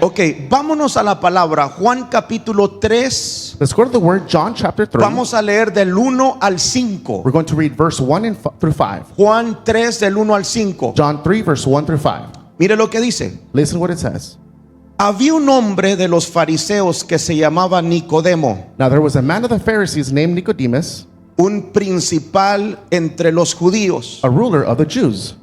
Ok, vámonos a la palabra. Juan capítulo 3. Let's go to the word John chapter 3. Vamos a leer del 1 al 5. We're going to read verse 1 through 5. Juan 3 del 1 al 5. John 3 verse 1 through 5. Mire lo que dice. Listen what it says. Había un hombre de los fariseos que se llamaba Nicodemo, Now there was a man of the Pharisees named Nicodemus, un principal entre los judíos. a ruler of the Jews.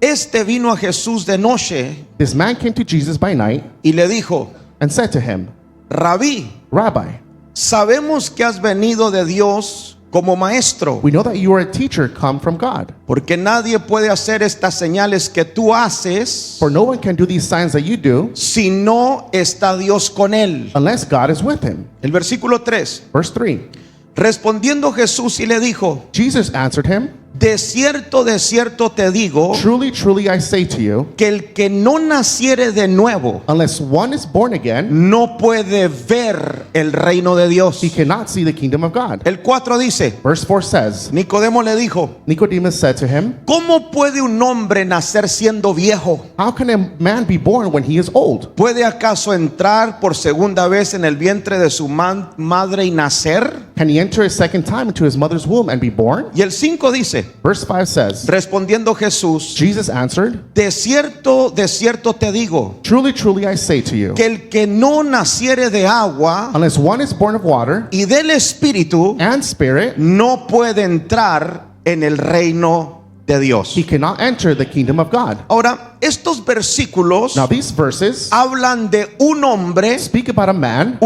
Este vino a Jesús de noche This man came to Jesus by night y le dijo: and said to him, Rabí, Rabbi, sabemos que has venido de Dios como maestro, we know that you are a teacher come from God. porque nadie puede hacer estas señales que tú haces For no one can do these signs that you do si no está Dios con él. unless God is with him. El versículo 3. Verse 3. Respondiendo Jesús y le dijo: Jesus answered him, de cierto te digo, Truly, truly I say to you, que el que no naciere de nuevo unless one is born again, no puede ver el reino de Dios. he cannot see the kingdom of God. El 4 dice: Verse 4 says, Nicodemo le dijo: Nicodemus said to him, ¿cómo puede un hombre nacer siendo viejo? How can a man be born when he is old? ¿Puede acaso entrar por segunda vez en el vientre de su madre y nacer? Can he enter a second time into his mother's womb and be born? Y el 5 dice: Verse 5 says, respondiendo Jesús, Jesus answered, de cierto te digo, Truly, truly I say to you, que el que no naciere de agua unless one is born of water y del Espíritu and spirit, no puede entrar en el reino de Dios. he cannot enter the kingdom of God. Ahora, estos versículos Now these verses hablan de un hombre speak about a man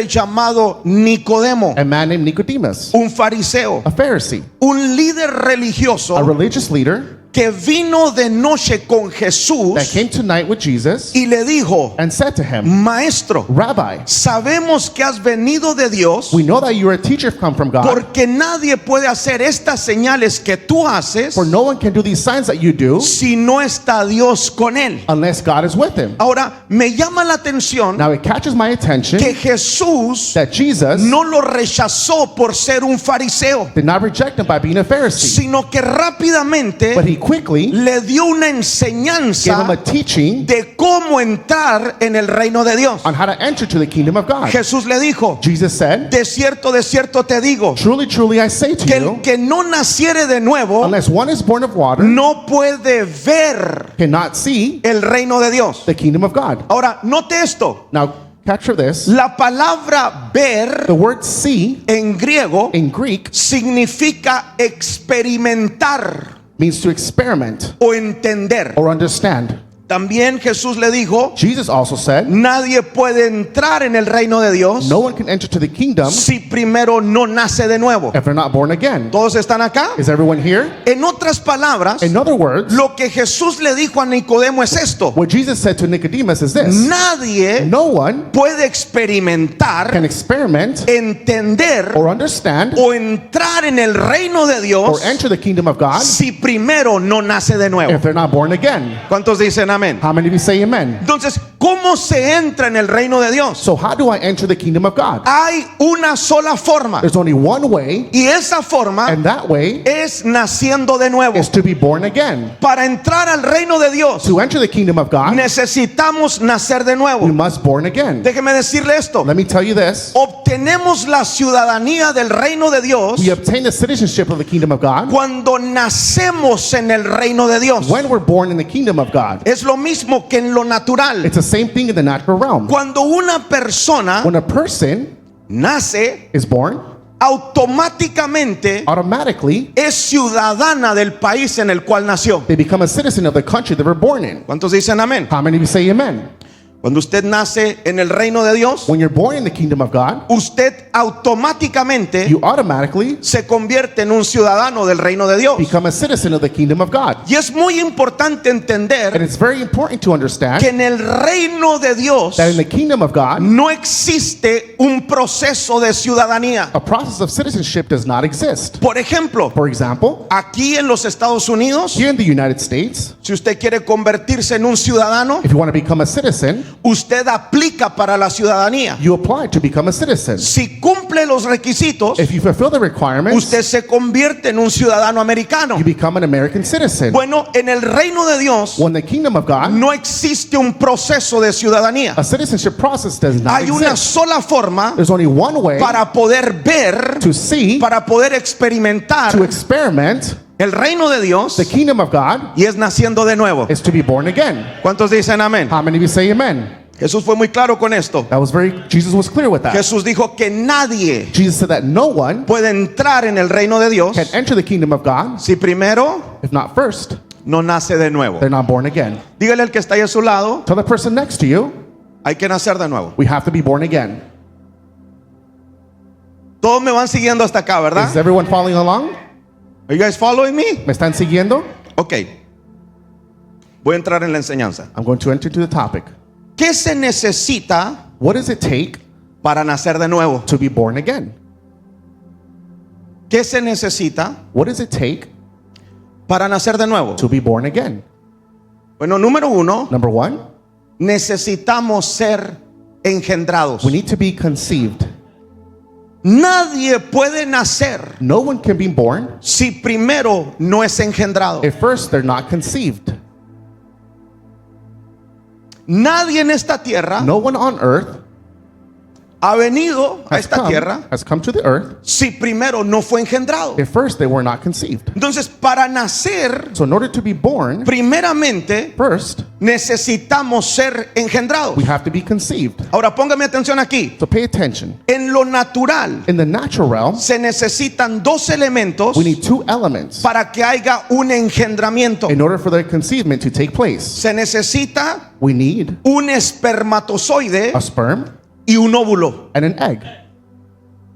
llamado Nicodemo, named Nicodemus, un fariseo, a Pharisee, un líder religioso a religious leader que vino de noche con that Jesús came tonight with Jesus y le dijo: and said to him, Maestro, Rabbi, sabemos que has venido de Dios, we know that you are a teacher come from God, porque nadie puede hacer estas señales que tú haces for no one can do these signs that you do si no está Dios con él. unless God is with him. Ahora, me llama la atención Now it catches my attention que Jesús that Jesus no lo rechazó por ser un fariseo, did not reject him by being a Pharisee, sino que rápidamente but he quickly le dio una gave him enseñanza a teaching de cómo entrar en el reino de Dios. on how to enter to the kingdom of God. Jesús le dijo: Jesus said, de cierto te digo, Truly, truly I say to que you, el que no naciere de nuevo unless one is born of water, no puede ver cannot see el reino de Dios. the kingdom of God. Ahora, note esto. Now, capture this. La palabra ver The word see en griego in Greek significa experimentar means to experiment o entender. or understand. También Jesús le dijo: Jesus also said, nadie puede entrar en el reino de Dios no one can enter to the kingdom si primero no nace de nuevo. if they're not born again. ¿Todos están acá? Is everyone here? En otras palabras, In other words, lo que Jesús le dijo a Nicodemo es esto: what Jesus said to Nicodemus is this. nadie No one puede experimentar, can experiment entender or understand o entrar en el reino de or Dios enter the kingdom of God si primero no nace de nuevo. if they're not born again. ¿Cuántos dicen amén? How many of you say amen? Entonces, ¿cómo se entra en el reino de Dios? So how do I enter the kingdom of God? Hay una sola forma, There's only one way, y esa forma and that way es naciendo de nuevo. is to be born again. Para entrar al reino de Dios To enter the kingdom of God, necesitamos nacer de we nuevo. must born again. Déjeme decirle esto: Let me tell you this. obtenemos la ciudadanía del reino de Dios We obtain the citizenship of the kingdom of God cuando nacemos en el reino de Dios. when we're born in the kingdom of God. Es lo mismo que en lo natural. It's the same thing in the natural realm. Cuando una persona When a person nace, is born, automáticamente automatically es ciudadana del país en el cual nació. they become a citizen of the country they were born in. ¿Cuántos dicen amén? How many of you say amen? Cuando usted nace en el reino de Dios, When you're born in the kingdom of God, usted automáticamente you automatically se convierte en un ciudadano del reino de Dios. become a citizen of the kingdom of God. Y es muy importante And entender it's very important to understand que en el reino de Dios that in the kingdom of God, no existe un proceso de ciudadanía. a process of citizenship does not exist. Por ejemplo, For example, aquí en los Estados Unidos, here in the United States, si usted quiere convertirse en un ciudadano, if you want to become a citizen, usted aplica para la ciudadanía. You apply to become a citizen. Si cumple los requisitos, If you fulfill the requirements, usted se convierte en un ciudadano americano. you become an American citizen. Bueno, en el reino de Dios When the kingdom of God, no existe un proceso de ciudadanía. a citizenship process does not Hay una exist. sola forma There's only one way para poder ver, to see, para poder experimentar to experiment el reino de Dios, the kingdom of God, y es naciendo de nuevo. is to be born again. ¿Cuántos dicen amén? How many of you say amen? Jesús fue muy claro con esto. Jesus was clear with that. Jesús dijo que nadie Jesus said that no one puede entrar en el reino de Dios can enter the kingdom of God si primero if not first no nace de nuevo. they're not born again. Dígale al que está ahí a su lado, Tell the person next to you, hay que nacer de nuevo. we have to be born again. Todos me van siguiendo hasta acá, Is ¿verdad? everyone following along? Are you guys following me? ¿Me están siguiendo? Ok. Voy a entrar en la enseñanza. I'm going to enter into the topic. ¿Qué se necesita What does it take para nacer de nuevo? to be born again? ¿Qué se necesita What does it take para nacer de nuevo? to be born again? Bueno, número uno, Number one, necesitamos ser engendrados. we need to be conceived. Nadie puede nacer No one can be born si primero no es engendrado. if first they're not conceived. Nadie en esta tierra No one on earth ha venido a esta tierra has come to the earth si primero no fue engendrado. if first they were not conceived. Entonces, para nacer, So in order to be born, primeramente first necesitamos ser engendrados. we have to be conceived. Ahora póngame atención aquí. So pay attention. En lo natural In the natural realm, se necesitan dos elementos we need two elements para que haya un engendramiento. in order for the conceivement to take place. Se necesita We need un espermatozoide a sperm y un óvulo. and an egg.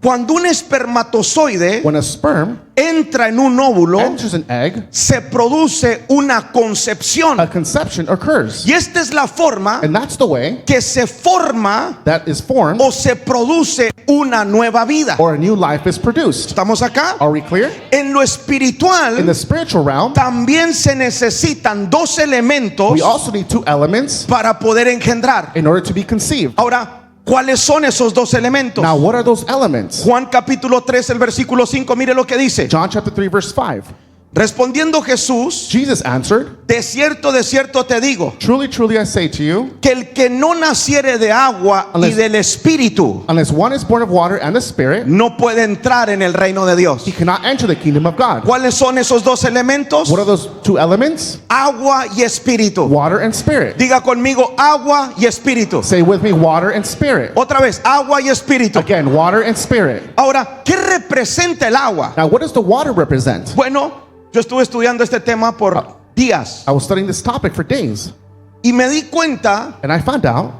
Cuando un espermatozoide When a sperm entra en un óvulo, enters an egg, se produce una a concepción. conception occurs. Y esta es la forma And that's the way que se forma that is formed o se produce una nueva vida. or a new life is produced. ¿Estamos acá? Are we clear? En lo In espiritual the spiritual realm, también se necesitan dos elementos we also need two elements para poder engendrar. in order to be conceived. Ahora, ¿cuáles son esos dos elementos? Now, what are those elements? Juan capítulo 3, el versículo 5, mire lo que dice. John chapter 3, verse 5. Respondiendo Jesús, Jesus answered, de cierto te digo, truly, truly, I say to you, que el que no naciere de agua y Unless- del espíritu unless one is born of water and the Spirit, no puede entrar en el reino de Dios. he cannot enter the kingdom of God. ¿Cuáles son esos dos elementos? What are those two elements? Agua y espíritu. Water and Spirit. Diga conmigo, agua y espíritu. Say with me, water and Spirit. Otra vez, agua y espíritu. Again, water and Spirit. Ahora, ¿qué representa el agua? Now, what does the water represent? Bueno, yo estuve estudiando este tema por días I was studying this topic for days, y me di cuenta and I found out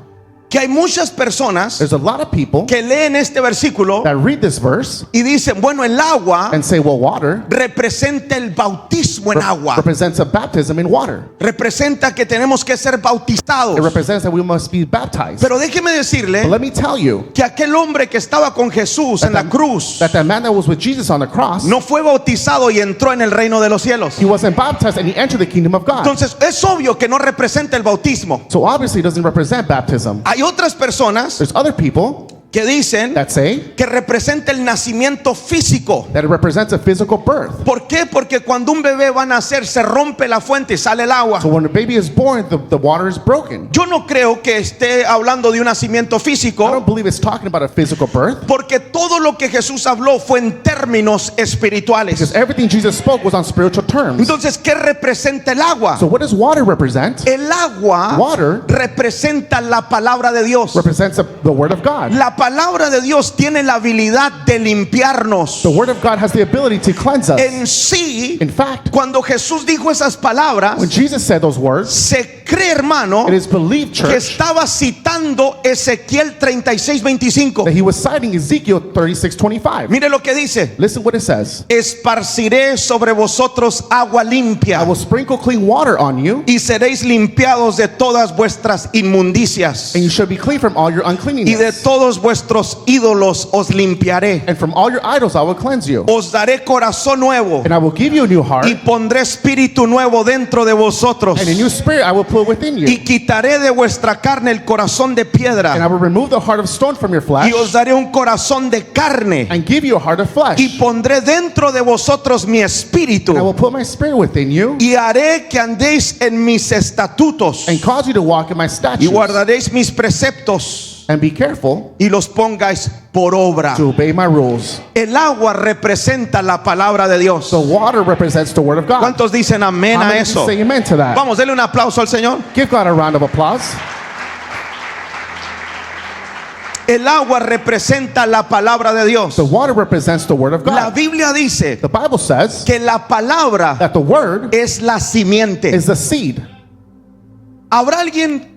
que hay muchas personas there's a lot of people que leen este versículo that read this verse y dicen, bueno, el agua and say, well, water representa el bautismo en agua. represents a baptism in water. Representa que tenemos que ser bautizados. It represents that we must be baptized. Pero déjeme But decirle let me tell you que aquel hombre que estaba con Jesús en la cruz that man that was with Jesus on the cross, no fue bautizado y entró en el reino de los cielos. he wasn't baptized and he entered the kingdom of God. Entonces es obvio que no representa el bautismo. So obviously it doesn't represent baptism. Hay otras personas There's other people que dicen that say que representa el nacimiento físico. that it represents a physical birth. ¿Por qué? Porque cuando un bebé va a nacer se rompe la fuente y sale el agua. So when a baby is born, the water is broken. Yo no creo que esté hablando de un nacimiento I físico, don't believe it's talking about a physical birth, porque todo lo que Jesús habló fue en términos espirituales. because everything Jesus spoke was on spiritual terms. Entonces, ¿qué representa el agua? So what does water represent? El agua Water representa la palabra de Dios. Represents the word of God. La palabra de Dios tiene la habilidad de limpiarnos. The word of God has the ability to cleanse us. En sí, In fact, cuando Jesús dijo esas palabras, when Jesus said those words, se cree, hermano, it is believed, que church, estaba citando Ezequiel 36:25. that he was citing Ezekiel 36:25. Mire lo que dice: Listen what it says. esparciré sobre vosotros agua limpia I will sprinkle clean water on you, y seréis limpiados de todas vuestras inmundicias, and you shall be clean from all your y de uncleanness. todos vuestros ídolos os limpiaré. And from all your idols I will cleanse you. Os daré corazón nuevo And I will give you a new heart, y pondré espíritu nuevo dentro de vosotros. and a new spirit I will put within you. Y quitaré de vuestra carne el corazón de And I piedra will remove the heart of stone from your flesh y os daré un corazón de carne and give you a heart of flesh. y pondré dentro de vosotros mi I will espíritu put my spirit within you y haré que andéis en mis estatutos and cause you to walk in my y statutes guardaréis mis preceptos and be careful y los pongáis por obra. to obey my rules. El agua representa la palabra de Dios. The water represents the word of God. ¿Cuántos dicen amén How a many of you eso? say amen to that? Vamos, denle un aplauso al Señor. Give God a round of applause. El agua representa la palabra de Dios. The water represents the word of La God. Biblia dice The Bible says que la palabra that the word es la simiente. is the seed. ¿Habrá alguien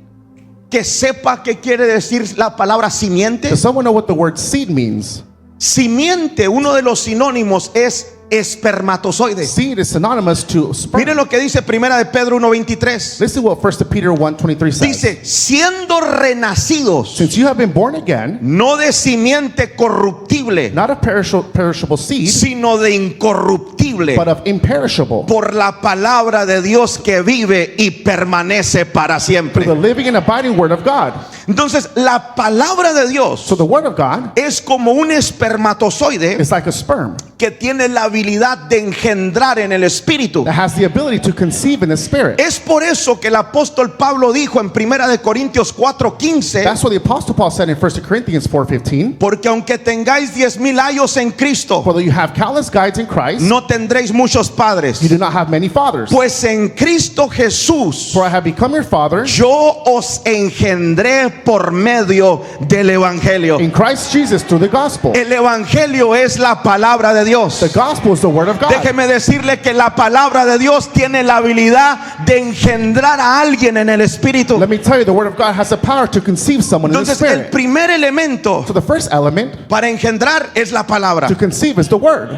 que sepa qué quiere decir la palabra simiente? Does someone know what the word seed means? Simiente, uno de los sinónimos es espermatozoide. Seed is synonymous to sperm. Miren lo que dice Primera de Pedro 1:23. Listen what 1 Peter 1:23 says. Dice, siendo renacidos, Since you have been born again, no de simiente corruptible, not of perishable seed, sino de incorruptible, but of imperishable, por la palabra de Dios que vive y permanece para through siempre. the living and abiding word of God. Entonces, la palabra de Dios So the word of God es como un espermatozoide is like a sperm que tiene la habilidad de engendrar en el espíritu. that has the ability to conceive in the spirit. Es por eso que el apóstol Pablo dijo en Primera de Corintios 4:15, That's what the Apostle Paul said in 1 Corinthians 4:15. porque aunque tengáis 10,000 años en Cristo, For though you have countless guides in Christ, no tendréis muchos padres, you do not have many fathers. pues en Cristo Jesús For I have become your father yo os engendré por medio del evangelio. in Christ Jesus through the gospel. El evangelio es la palabra de Dios. The gospel is the word of God. Déjeme decirle que la palabra de Dios tiene la habilidad de engendrar a alguien en el espíritu. Let me tell you, the word of God has the power to conceive someone in the Entonces, el spirit. primer elemento So the first element para engendrar es la palabra. to conceive is the word.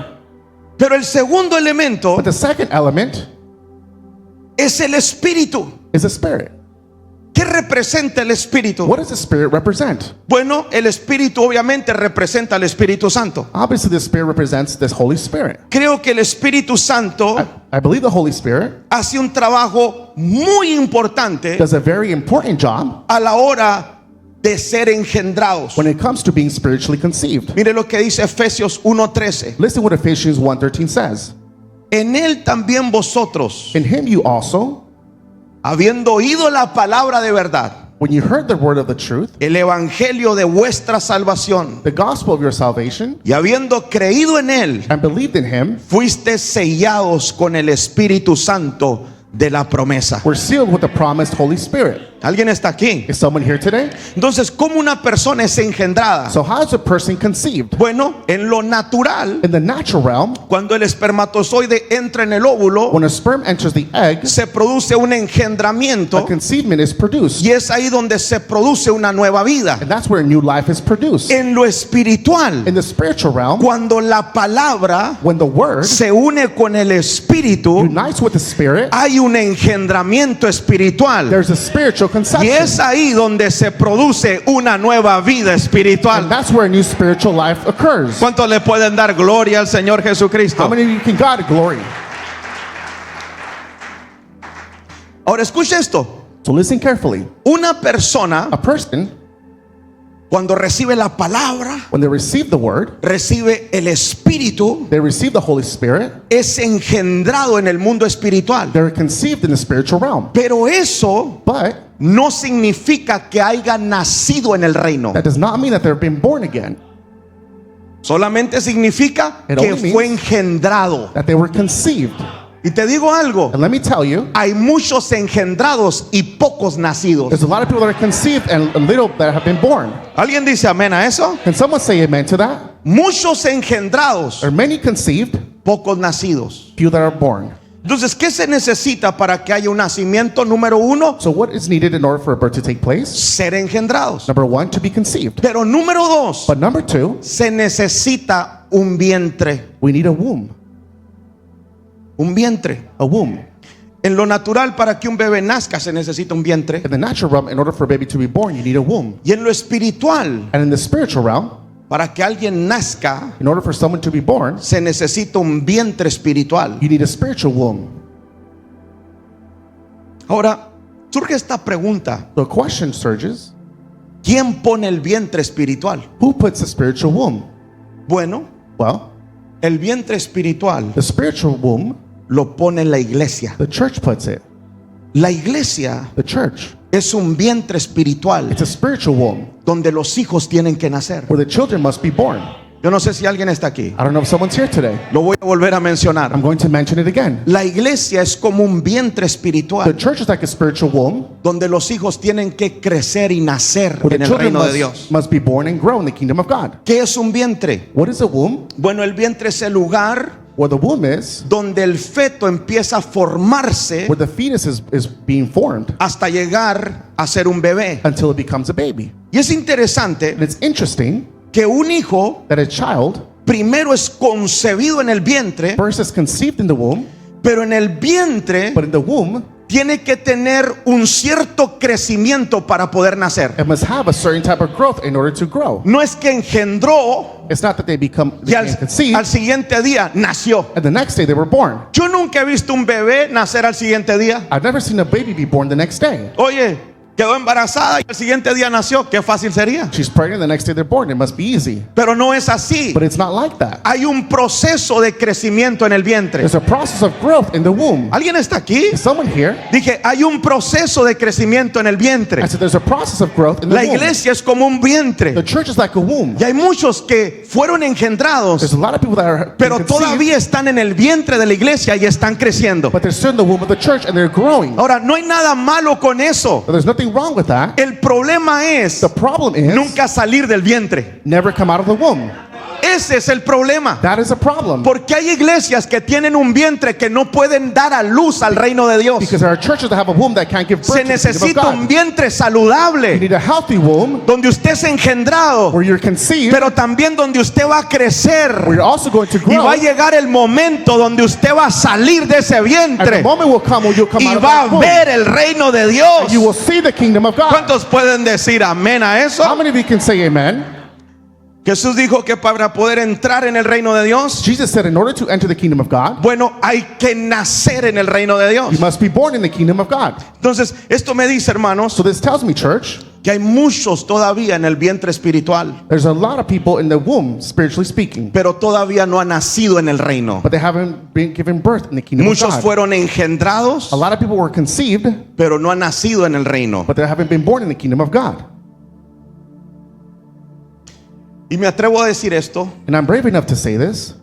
Pero el segundo elemento But the second element es el espíritu. is the spirit. ¿Qué representa el espíritu? What does the spirit represent? Bueno, el espíritu obviamente representa al Espíritu Santo. Obviously, the spirit represents this Holy Spirit. Creo que el Espíritu Santo I believe the Holy Spirit hace un trabajo muy importante does a very important job a la hora de ser engendrados. when it comes to being spiritually conceived. Mire lo que dice Efesios 1:13. Listen what Ephesians 1:13 says. En él también vosotros, In him you also, habiendo oído la palabra de verdad, when you heard the word of the truth, el evangelio de vuestra salvación, the gospel of your salvation, y habiendo creído en él, and believed in him, fuiste sellados con el Espíritu Santo de la promesa. were sealed with the promised Holy Spirit. ¿Alguien está aquí? Is someone here today? Entonces, ¿cómo una persona es engendrada? So how is a person conceived? Bueno, en lo natural, In the natural realm, cuando el espermatozoide entra en el óvulo, when a sperm enters the egg, se produce un a engendramiento conceivement is produced. y es ahí donde se produce una nueva vida. And that's where new life is produced. En lo espiritual, In the spiritual realm, cuando la palabra when the word se une con el espíritu, unites with the spirit, hay un engendramiento espiritual. there's a spiritual Y conception. es ahí donde se produce una nueva vida And espiritual. that's where a new spiritual life occurs. ¿Cuántos le pueden dar gloria al Señor How Jesucristo? many of you can God glory? Ahora escuche esto. So listen carefully. Una persona A person, cuando recibe la palabra, when they receive the word, recibe el espíritu, they receive the Holy Spirit, es engendrado en el mundo espiritual. they're conceived in the spiritual realm. Pero eso But no significa que haya nacido en el reino. that does not mean that they've been born again, Solamente significa It que only fue means- engendrado. that they were conceived. Y te digo algo, And let me tell you, hay muchos engendrados y pocos nacidos. there's a lot of people that are conceived and little that have been born. ¿Alguien dice amén a eso? Can someone say amen to that? Muchos engendrados, There are many conceived, pocos nacidos. few that are born. Entonces, ¿qué se necesita para que haya un nacimiento? Número uno, So what is needed in order for a birth to take place? ser engendrados. Number one, to be conceived. Pero número dos, But number two, se necesita un vientre. we need a womb. Un vientre. A womb. En lo natural, para que un bebé nazca, se necesita un vientre. In the natural realm, in order for a baby to be born, you need a womb. Y en lo espiritual, And in the spiritual realm, para que alguien nazca, in order for someone to be born, se necesita un vientre espiritual. you need a spiritual womb. Ahora, Surge esta pregunta: The question surges, ¿quién pone el vientre espiritual? who puts the spiritual womb? Bueno, Well, el vientre espiritual the spiritual womb, lo pone la iglesia. the church puts it. La iglesia The church, es un vientre espiritual it's a spiritual womb donde los hijos tienen que nacer. where the children must be born. Yo no sé si alguien está aquí. I don't know if someone's here today. Lo voy a volver a mencionar. I'm going to mention it again. La iglesia es como un vientre The espiritual church is like a spiritual womb donde los hijos tienen que crecer y nacer where en the el children reino de Dios. must be born and grow in the kingdom of God. ¿Qué es un vientre? What is a womb? Bueno, el vientre es el lugar Where the womb is, donde el feto empieza a formarse where the fetus is being formed hasta llegar a ser un bebé. until it becomes a baby. Y es interesante And it's interesting que un hijo that a child primero es concebido en el vientre, first is conceived in the womb, pero en el vientre but in the womb, tiene que tener un cierto crecimiento para poder nacer. it must have a certain type of growth in order to grow. No es que engendró It's not that they y became conceived al siguiente día nació. and the next day they were born. Yo nunca he visto un bebé nacer al siguiente día. I've never seen a baby be born the next day. Oye, quedó embarazada y al siguiente día nació. Qué fácil sería. She's pregnant, the next day they're born. It must be easy. Pero no es así. But it's not like that. Hay un proceso de crecimiento en el vientre. There's a process of growth in the womb. ¿Alguien está aquí? Is someone here? Dije, hay un proceso de crecimiento en el vientre. I said there's a process of growth in the La womb. iglesia es como un The vientre. church is like a womb. Y hay muchos que fueron engendrados, There's a lot of people that are pero being conceived, todavía están en el vientre de la iglesia y están creciendo. but they're still in the womb of the church and they're growing. Ahora, no hay nada malo con eso. But there's nothing wrong with that. El problema es The problem is nunca salir del vientre. never come out of the womb. Ese es el problema. That is a problem. Porque hay iglesias que tienen un vientre que no pueden dar a luz al reino de Dios. Because there are churches that have a womb that can't give birth Se to the kingdom of necesita un God. vientre You saludable need a healthy womb donde usted es engendrado, where you're conceived, pero también donde usted va a where crecer you're also going to y grow. va a llegar el momento donde usted va a salir de ese And the vientre moment will come when you'll come y out of va that a womb. ver el reino de Dios. You will see the kingdom of God. ¿Cuántos pueden decir amén a How eso? many of you can say amen? Jesús dijo que para poder entrar en el reino de Dios, Jesus said in order to enter the kingdom of God, bueno, hay que nacer en el reino de Dios. you must be born in the kingdom of God. Entonces, esto me dice, hermanos, So this tells me, church, que hay muchos todavía en el vientre espiritual, there's a lot of people in the womb, spiritually speaking, pero todavía no han nacido en el reino. but they haven't been given birth in the kingdom of Muchos God. fueron engendrados, A lot of people were conceived, pero no han nacido en el reino. but they haven't been born in the kingdom of God. Y me atrevo a decir esto, And I'm brave enough to say this.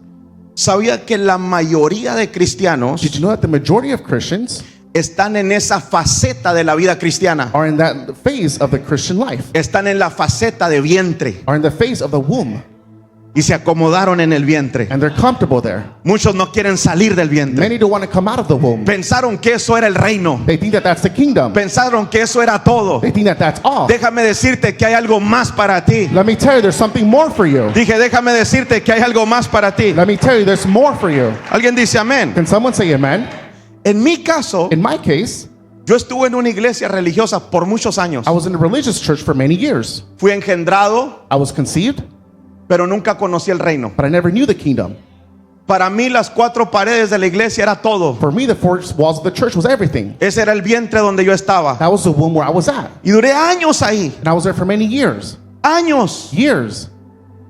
sabía que la mayoría de cristianos Did you know that the majority of Christians están en esa faceta de la vida cristiana, are in that phase of the Christian life, están en la faceta de vientre are in the phase of the womb, y se acomodaron en el vientre? and they're comfortable there? Muchos no quieren salir del vientre. Many don't want to come out of the womb. Pensaron que eso era el reino. They think that that's the kingdom. Pensaron que eso era todo. They think that that's all. Déjame decirte que hay algo más para ti. Let me tell you, there's something more for you. Dije, déjame decirte que hay algo más para ti. Let me tell you, there's more for you. Alguien dice amén. Can someone say amen? En mi caso, In my case, yo estuve en una iglesia religiosa por muchos años. I was in a religious church for many years. Fui engendrado, I was conceived, pero nunca conocí el reino. but I never knew the kingdom. Para mí las cuatro paredes de la iglesia era todo. For me, the four walls of the church was everything. Ese era el vientre donde yo estaba. That was the womb where I was at. Y duré años ahí, And I was there for many years. años,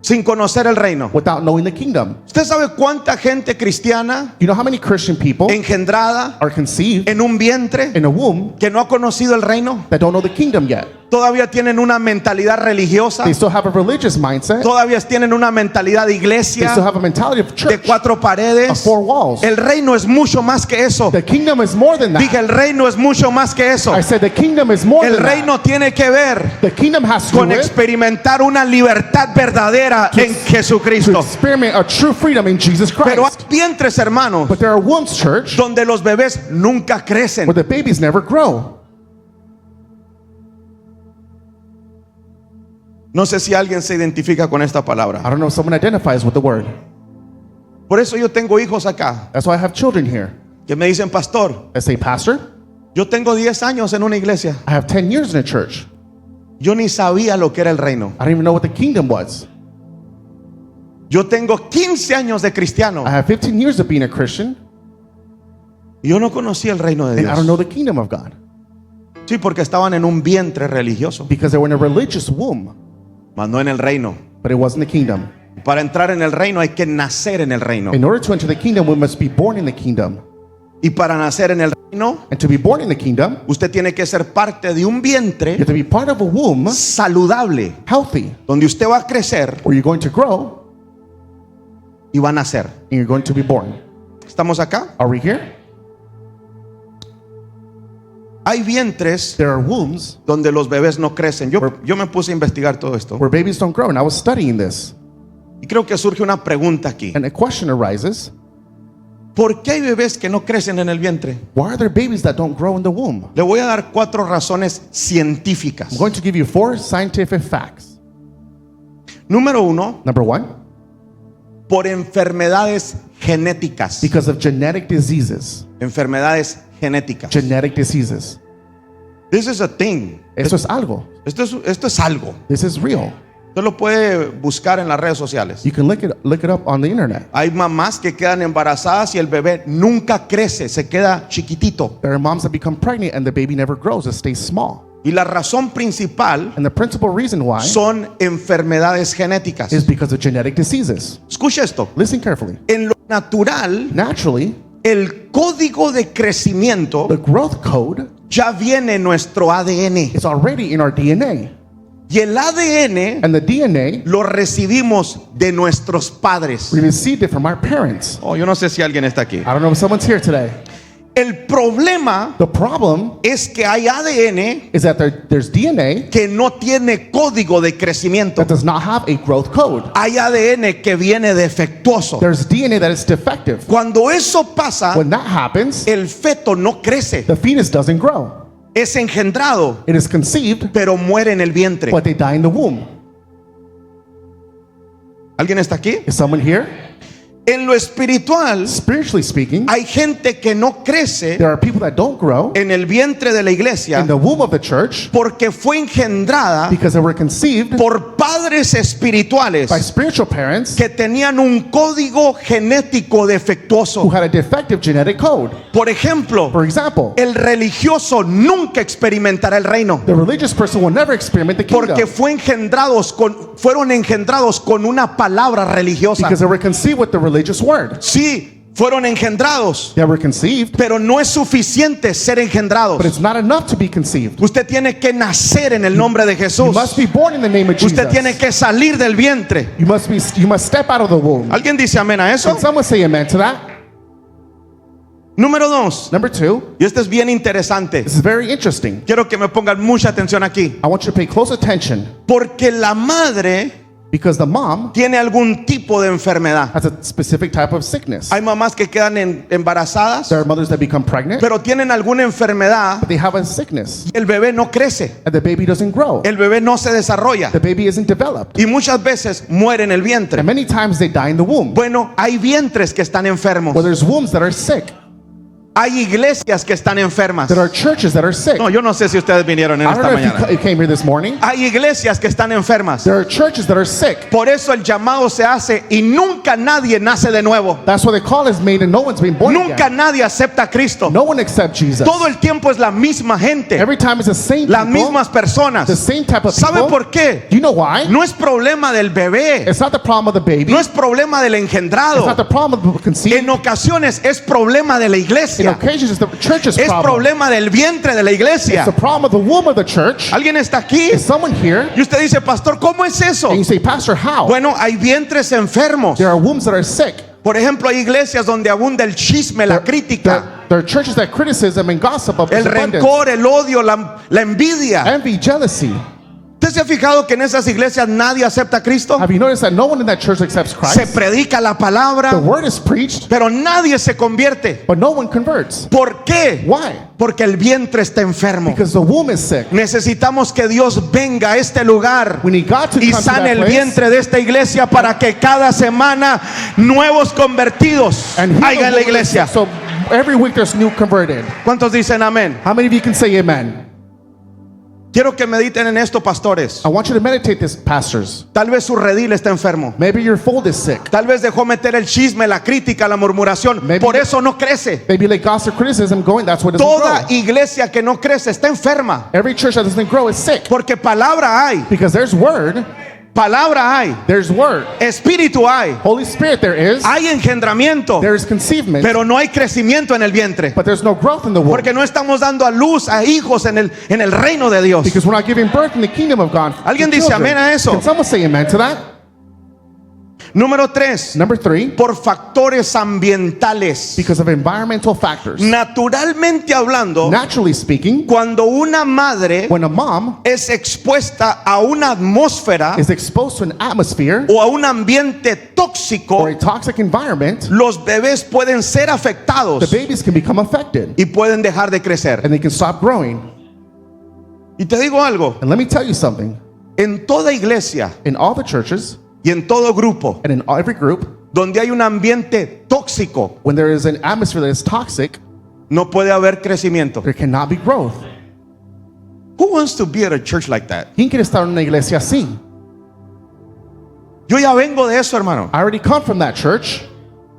sin conocer el reino. Without knowing the kingdom. ¿Usted sabe cuánta gente cristiana You know how many Christian people engendrada are conceived en un vientre in a womb que no ha conocido el reino? that don't know the kingdom yet? Todavía tienen una mentalidad religiosa, They still have a religious mindset. todavía tienen una mentalidad de They still iglesia, have a mentality of de church, cuatro of paredes. four walls. El reino es mucho más que eso. The kingdom is more than Dije, that. el reino es mucho más que eso. I said the kingdom is more El than reino tiene que ver that. The kingdom has to con do with experimentar una libertad verdadera en to Jesucristo. experiment a true freedom in Jesus Pero hay Christ. vientres, hermanos, But there are wombs, church, donde los bebés nunca crecen. where the babies never grow. No sé si alguien se identifica con esta I palabra. don't know if someone identifies with the word. Por eso yo tengo hijos acá That's why I have children here. que me dicen, pastor, I say, Pastor, yo tengo 10 años en una iglesia. I have 10 years in a church. Yo ni sabía lo que era el reino. I don't even know what the kingdom was. Yo tengo 15 años de cristiano I have 15 years of being a Christian, y yo no conocí el reino de and I don't Dios. know the kingdom of God. Sí, porque estaban en un vientre religioso, because they were in a religious womb, mas no en el reino. but it wasn't the kingdom. Para entrar en el reino hay que nacer en el reino. In order to enter the kingdom, we must be born in the kingdom. Y para nacer en el reino, And to be born in the kingdom, usted tiene que ser parte de un you vientre have to be part of a womb, saludable, healthy, donde usted va a crecer where you're going to grow y va a nacer. and you're going to be born. ¿Estamos acá? Are we here? Hay vientres There are wombs donde los bebés no crecen. Yo me puse a investigar todo esto. where babies don't grow, and I was studying this. Y creo que surge una pregunta aquí. And a question arises, ¿Por qué hay bebés que no crecen en el vientre? why are there babies that don't grow in the womb? Le voy a dar 4 razones científicas. I'm going to give you 4 scientific facts. Número 1, Number 1, por enfermedades genéticas. because of genetic diseases. Enfermedades genéticas. Genetic diseases. This is a thing. Eso es algo. Esto es algo. This is real. Usted lo puede buscar en las redes sociales. You can look it up on the internet. Hay mamás que quedan embarazadas y el bebé nunca crece, se queda chiquitito. There are moms that become pregnant and the baby never grows, it stays small. Y la razón principal And the principal reason why son enfermedades genéticas. is because of genetic diseases. Escuche esto. Listen carefully. En lo natural, Naturally, el código de crecimiento the growth code ya viene en nuestro ADN. is already in our DNA. Y el ADN And the DNA, lo recibimos de nuestros padres. we received it from our parents. Oh, yo no sé si alguien está aquí. I don't know if someone's here today. El problema The problem es que hay ADN is that there's DNA que no tiene código de crecimiento. that does not have a growth code. Hay ADN que viene defectuoso. There's DNA that is defective. Cuando eso pasa, When that happens, el feto no crece. the fetus doesn't grow. Es engendrado, It is conceived, pero muere en el vientre. but they die in the womb. ¿Alguien está aquí? Is someone here? En lo espiritual, Spiritually speaking, hay gente que no crece there are people that don't grow en el vientre de la in iglesia the womb of the church porque fue engendrada because they were conceived por padres espirituales by spiritual parents que tenían un código genético who defectuoso. had a defective genetic code. Por ejemplo, For example, el religioso nunca experimentará el reino the religious person will never experiment the porque kingdom fueron engendrados con una palabra religiosa. because they were conceived with the religious word. Sí, fueron engendrados, They were conceived, pero no es suficiente ser engendrados. but it's not enough to be conceived. Usted tiene que nacer en el nombre de You Jesús. must be born in the name of Usted tiene Jesus. que salir del vientre. You must step out of the womb. ¿Alguien dice amén a eso? Can someone say amen to that? Número 2. Number 2, Y esto es bien interesante. this is very interesting. Quiero que me pongan mucha atención aquí. I want you to pay close attention Porque la madre because the mom tiene algún tipo de enfermedad. has a specific type of sickness. Hay mamás que quedan embarazadas, There are mothers that become pregnant, pero tienen alguna enfermedad but they have a sickness y el bebé no crece. and the baby doesn't grow. El bebé no se desarrolla. The baby isn't developed. Y muchas veces muere en el vientre. And many times they die in the womb. Bueno, hay vientres que están enfermos. Well, there's wombs that are sick. Hay iglesias que están enfermas. There are churches that are sick. No, yo no sé si ustedes vinieron en I don't esta know if mañana. you came here this morning. Hay iglesias que están enfermas. There are churches that are sick. Por eso el llamado se hace y nunca nadie nace de nuevo. That's why the call is made and no one's been born Nunca again. nadie acepta a Cristo. No one accepts Jesus. Todo el tiempo es la misma gente, Every time it's the same las people, mismas personas. the same type of ¿Sabe people. por qué? Do you know why? No es problema del bebé, It's not the problem of the baby. no es problema del It's not engendrado. the problem of the conceived. En ocasiones es problema de la In iglesia, occasions, it's the church's es problem. problema del vientre de la It's iglesia. the problem of the womb of the church. ¿Alguien está aquí? Is someone here? Y usted dice, pastor, ¿cómo es eso? And you say, Pastor, how? Bueno, hay vientres enfermos. There are wombs that are sick. Por ejemplo, hay iglesias donde abunda el chisme, la crítica, There are churches that criticism and gossip of el abundance, rencor, el odio, la envidia. envy, jealousy. ¿Usted se ha fijado que en esas iglesias nadie acepta a Cristo? Have you noticed that no one in that church accepts Se Christ? predica la The palabra, word is preached, pero nadie se convierte. but no one converts. ¿Por qué? Why? Porque el vientre está enfermo. Because the womb is sick. Necesitamos que Dios venga a este lugar We need God to y come to sane that el place vientre de esta iglesia para que cada semana nuevos convertidos and heal the haya en la womb is sick. iglesia. So every week there's new converted. ¿Cuántos dicen amén? How many of you can say amen? Quiero que mediten en esto, pastores. I want you to meditate this, pastors. Tal vez su redil está enfermo. Maybe your fold is sick. Tal vez dejó meter el chisme, la crítica, la murmuración. Maybe- Por eso no crece. Maybe like gossip, criticism going, that's what doesn't Toda grow. iglesia que no crece está enferma. Every church that doesn't grow is sick. Porque palabra hay, Because there's word, palabra hay, there's word. espíritu hay, Holy Spirit there is. hay engendramiento, There is conceivement. pero no hay crecimiento en el vientre. But there's no growth in the womb. Porque no estamos dando a luz a hijos en el reino de Dios. Because we're not giving birth in the kingdom of God. to ¿Alguien dice children. amén a eso? Can someone say amen to that? Número 3, Number 3, por factores ambientales. because of environmental factors. Naturalmente hablando, Naturally speaking, cuando una madre when a mom es expuesta a una atmósfera is exposed to an atmosphere o a un ambiente tóxico, or a toxic environment, los bebés pueden ser the afectados babies can become affected y pueden dejar de crecer. and they can stop growing. Y te digo algo, And let me tell you something. en toda iglesia In all the churches y en todo grupo and in every group, donde hay un ambiente tóxico, when there is an atmosphere that is toxic, no puede haber crecimiento. there cannot be growth. Who wants to be at a church like that? ¿Quién quiere estar en una iglesia así? Yo ya vengo de eso, hermano. I already come from that church.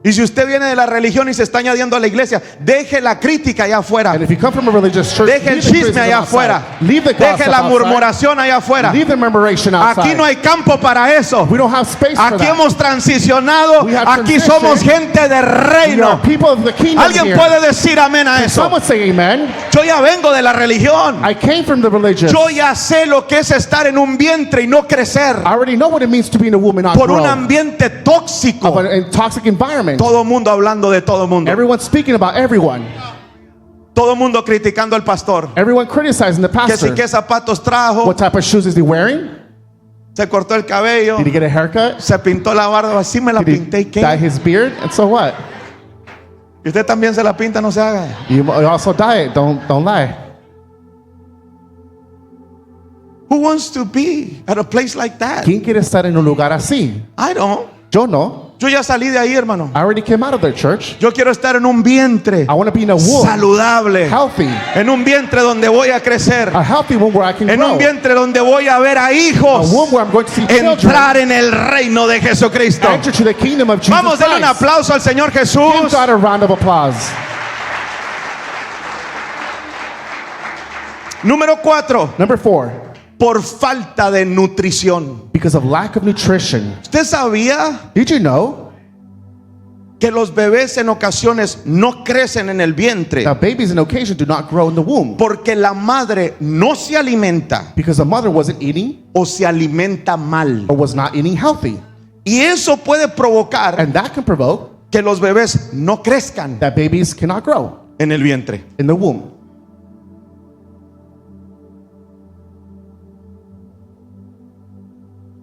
Y si usted viene de la religión y se está añadiendo a la iglesia, deje la crítica allá afuera. And if you come from a religious church, Deje el leave the chisme criticism allá outside. afuera. Leave the gossip Deje la outside. murmuración allá afuera. Leave the murmuration outside. Aquí no hay campo para eso. We don't have space for Aquí that. hemos transicionado. We have Aquí transitioned. somos gente de We are reino. people of the kingdom ¿Alguien here. puede decir amén a Can eso? someone say amen? Yo ya vengo de la religión. I came from the religious. Yo ya sé lo que es estar en un vientre y no crecer. I already know what it means to be in a womb and not Por un grow. ambiente tóxico. But in toxic environment. Todo mundo hablando de todo mundo. Everyone's speaking about everyone. Todo mundo criticando al pastor. Everyone criticizing the Que si pastor. qué zapatos trajo. What type of shoes is he wearing? Se cortó el cabello. Did he get a haircut? Se pintó la barba. Así me la Did he pinté. ¿Y dye qué? his beard? And so what? Y usted también se la pinta, no se haga. You also dye it. Don't lie. Who wants to be at a place like that? ¿Quién quiere estar en un lugar así? I don't. Yo no. Yo ya salí de ahí, hermano. I already came out of their church. Yo quiero estar en un vientre I want to be in a womb, saludable. healthy. En un vientre donde voy a crecer. A healthy womb where I can En grow. un vientre donde voy a ver a A hijos womb where I'm going to see children entrar en el reino de Jesucristo. enter to the kingdom of Jesus Vamos a darle un Christ. aplauso al Señor Give Jesús. God a round of applause. Número 4. Number 4, Por falta de nutrición. because of lack of nutrition. ¿Usted sabía Did you know que los bebés en ocasiones no crecen en el vientre? that babies in occasion do not grow in the womb? Porque la madre no se alimenta Because the mother wasn't eating o se alimenta mal. or was not eating healthy. Y eso puede provocar And that can provoke que los bebés no crezcan that babies cannot grow en el vientre. in the womb.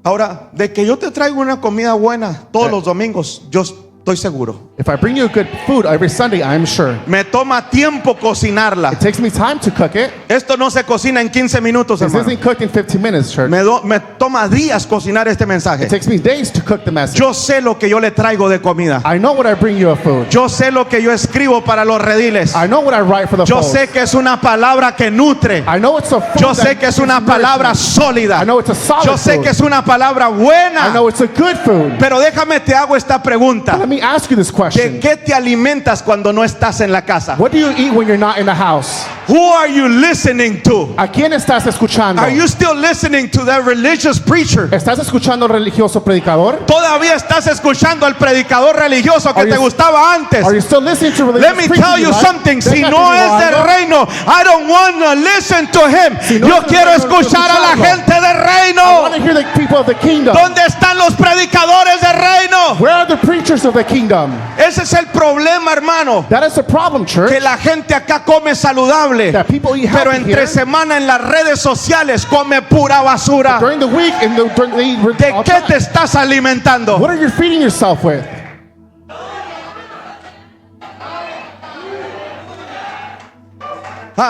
Ahora, de que yo te traigo una comida buena todos los domingos, yo estoy seguro. If I bring you good food every Sunday, I'm sure. Me toma tiempo cocinarla. It takes me time to cook it. Esto no se cocina en 15 minutos, This hermano. isn't cooked in 15 minutes, church. Me toma días cocinar este mensaje. It takes me days to cook the message. Yo sé lo que yo le traigo de comida. I know what I bring you of food. Yo sé lo que yo escribo para los rediles. I know what I write for the Yo folks. sé que es una palabra que nutre. I know it's a food Yo that sé que es gives una palabra nourishment. sólida. I know it's a solid Yo sé food. que es una palabra I buena. know it's a good food. Pero déjame te hago esta pregunta. Let me ask you this ¿De question. qué te alimentas cuando no estás en la casa? What do you eat when you're not in the house? Who are you listening to? ¿A quién estás escuchando? Are you still listening to that religious preacher? ¿Estás escuchando al religioso predicador? ¿Todavía estás escuchando al predicador religioso que Are te you- gustaba antes? Are you still listening to religious Let me preaching tell you like? something. Si Déjate no digo es del algo. reino, I don't want to listen to him. Si no Yo es del quiero reino, no escuchar a la escucharlo. gente del I want reino. to hear the people of the kingdom. ¿Dónde están los predicadores del reino? Where are the preachers of the kingdom? Ese es el problema, hermano. That is the problem, church. Que la gente acá come saludable, That people eat pero healthy entre here. semana en las redes sociales come pura basura. During the week, ¿De qué te estás alimentando? what are you feeding yourself with?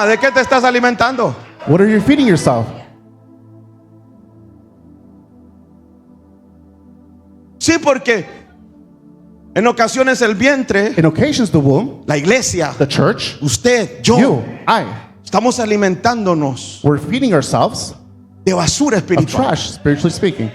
¿De qué te estás alimentando? What are you feeding yourself? Sí, porque en ocasiones el vientre, In occasions, the womb, la iglesia, the church, usted, yo, you, I. Estamos alimentándonos We're feeding ourselves de basura of espiritual. trash, spiritually speaking.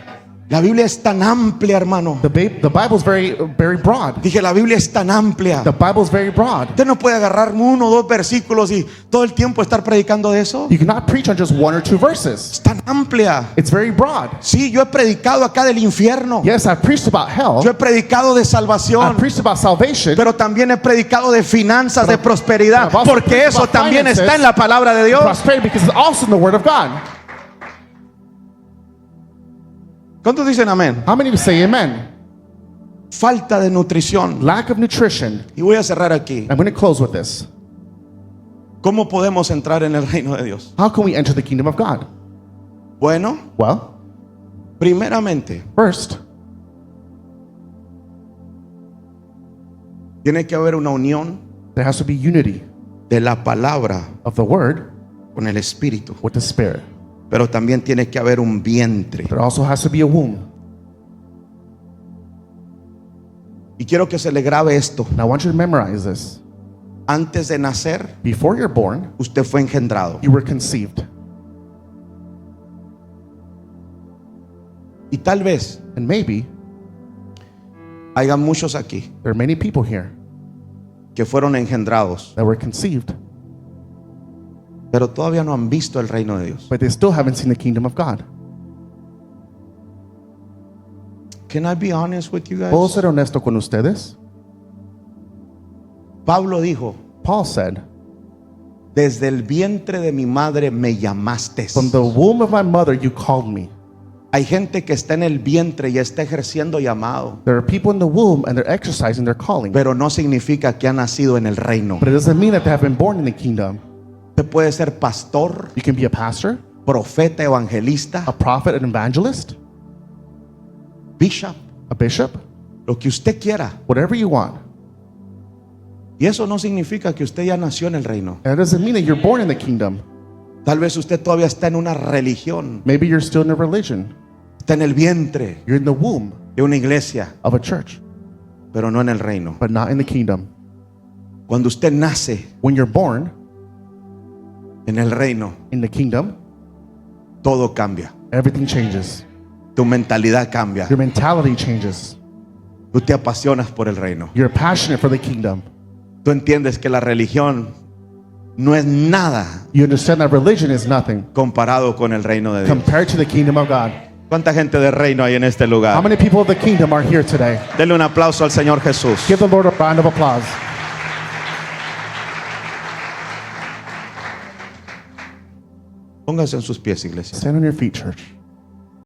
La Biblia es tan amplia, hermano. The Bible is very broad. Dije, la Biblia es tan amplia. The Bible is very broad. Usted no puede agarrar uno o dos versículos y todo el tiempo estar predicando de eso. You cannot preach on just one or two verses. Es tan amplia. It's very broad. Sí, yo he predicado acá del infierno. Yes, I've preached about hell. Yo he predicado de I've salvación. preached about salvation. Pero también he predicado de finanzas, de prosperidad. I've also Porque preached eso about también finances, está en la palabra de Dios. prosperity, because it's also in the Word of God. ¿Cuántos dicen amén? How many of you say amen? Falta de nutrición. Lack of nutrition. Y voy a cerrar aquí. I'm going to close with this. ¿Cómo podemos entrar en el reino de Dios? How can we enter the kingdom of God? Bueno, Well, primeramente, first, tiene que haber una unión there has to be unity de la palabra of the Word con el Espíritu. with the Spirit. Pero también tiene que haber un vientre. There also has to be a womb. Y quiero que se le grabe esto. Now, I want you to memorize this. Antes de nacer, Before you're born, usted fue engendrado. you were conceived. Y tal vez And maybe haya muchos aquí there are many people here que fueron engendrados, that were conceived, pero todavía no han visto el reino de Dios. but they still haven't seen the kingdom of God. Can I be honest with you ¿Puedo guys? ser honesto con ustedes? Pablo dijo, Paul said, desde el vientre de mi madre me llamaste. from the womb of my mother you called me. Hay gente que está en el vientre y está ejerciendo llamado, There are people in the womb and they're exercising their calling. pero no significa que ha nacido en el reino. But it doesn't mean that they have been born in the kingdom. Usted puede ser pastor, You can be a pastor, profeta, evangelista, a prophet, an evangelist, bishop, a bishop, lo que usted quiera. whatever you want. Y eso no significa que usted ya nació en el reino. And it doesn't mean that you're born in the kingdom. Tal vez usted todavía está en una religión, Maybe you're still in a religion. está en el vientre You're in the womb de una iglesia, of a church, pero no en el reino. but not in the kingdom. Cuando usted nace When you're born en el reino, in the kingdom, todo cambia. everything changes. Tu mentalidad cambia. Your mentality changes. Tú te apasionas por el reino. You're passionate for the kingdom. Tú entiendes que la religión no es nada You understand that religion is nothing comparado con el reino de Dios. compared to the kingdom of God. ¿Cuánta gente de reino hay en este How lugar? many people of the kingdom are here today? Denle un aplauso al Señor Jesús. Give the Lord a round of applause. Póngase en sus pies, iglesia. Stand on your feet, church.